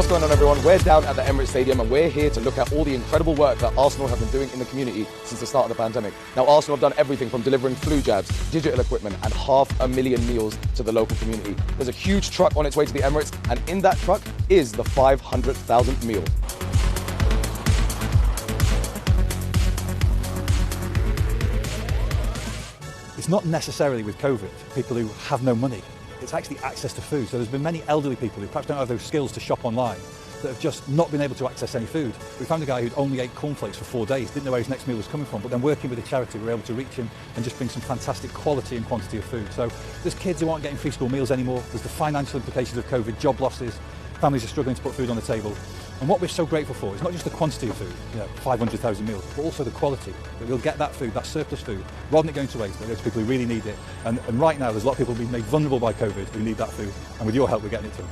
What's going on, everyone? We're down at the Emirates Stadium and we're here to look at all the incredible work that Arsenal have been doing in the community since the start of the pandemic. Now, Arsenal have done everything from delivering flu jabs, digital equipment and 500,000 meals to the local community. There's a huge truck on its way to the Emirates, and in that truck is the 500,000 meal. It's not necessarily with COVID, people who have no money. It's actually access to food. So there's been many elderly people who perhaps don't have those skills to shop online that have just not been able to access any food. We found a guy who'd only ate cornflakes for 4 days, didn't know where his next meal was coming from, but then working with a charity, we were able to reach him and just bring some fantastic quality and quantity of food. So there's kids who aren't getting free school meals anymore, there's the financial implications of COVID, job losses, families are struggling to put food on the table. And what we're so grateful for is not just the quantity of food, 500,000 meals, but also the quality, that we'll get that food, that surplus food, rather than it going to waste, but those people who really need it. And right now, there's a lot of people being made vulnerable by COVID who need that food, and with your help, we're getting it to them.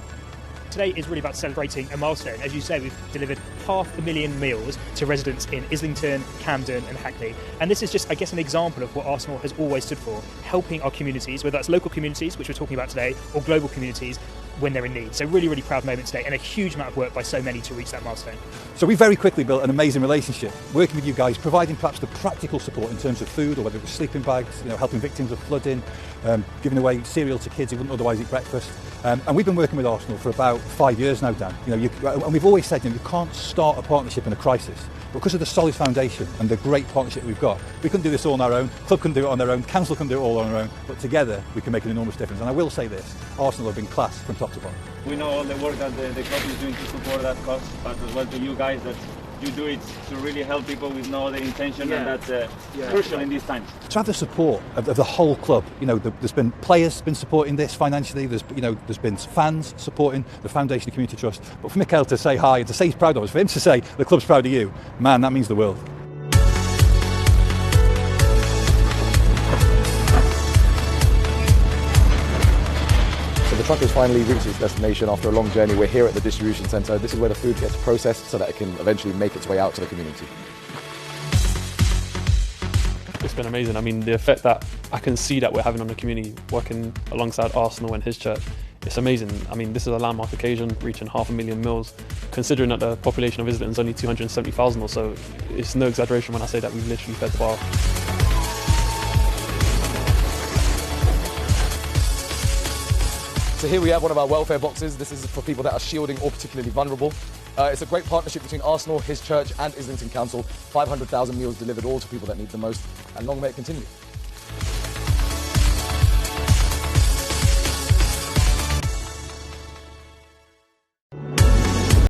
Today is really about celebrating a milestone. As you say, we've delivered 500,000 meals to residents in Islington, Camden and Hackney. And this is just, I guess, an example of what Arsenal has always stood for, helping our communities, whether that's local communities, which we're talking about today, or global communities, when they're in need. So really, really proud moment today, and a huge amount of work by so many to reach that milestone. So we very quickly built an amazing relationship, working with you guys, providing perhaps the practical support in terms of food, or whether it was sleeping bags, helping victims of flooding, giving away cereal to kids who wouldn't otherwise eat breakfast. And we've been working with Arsenal for about 5 years now, Dan. And we've always said, you can't start a partnership in a crisis. But because of the solid foundation and the great partnership we've got, we couldn't do this all on our own, club couldn't do it on their own, council couldn't do it all on their own, but together we can make an enormous difference. And I will say this, Arsenal have been class from top to bottom. We know all the work that the club is doing to support that cause, but as well to you guys that you do it to really help people with no other intention, and that's crucial in these times. To have the support of the whole club, there's been players been supporting this financially, there's been fans supporting the Foundation of Community Trust, but for Mikel to say hi and to say he's proud of us, for him to say the club's proud of you, man, that means the world. So the truck has finally reached its destination after a long journey. We're here at the distribution centre. This is where the food gets processed so that it can eventually make its way out to the community. It's been amazing. I mean, the effect that I can see that we're having on the community, working alongside Arsenal and his church, it's amazing. I mean, this is a landmark occasion, reaching 500,000 meals. Considering that the population of Islington is only 270,000 or so, it's no exaggeration when I say that we've literally fed the bar. So here we have one of our welfare boxes. This is for people that are shielding or particularly vulnerable. It's a great partnership between Arsenal, his church and Islington Council. 500,000 meals delivered all to people that need the most, and long may it continue.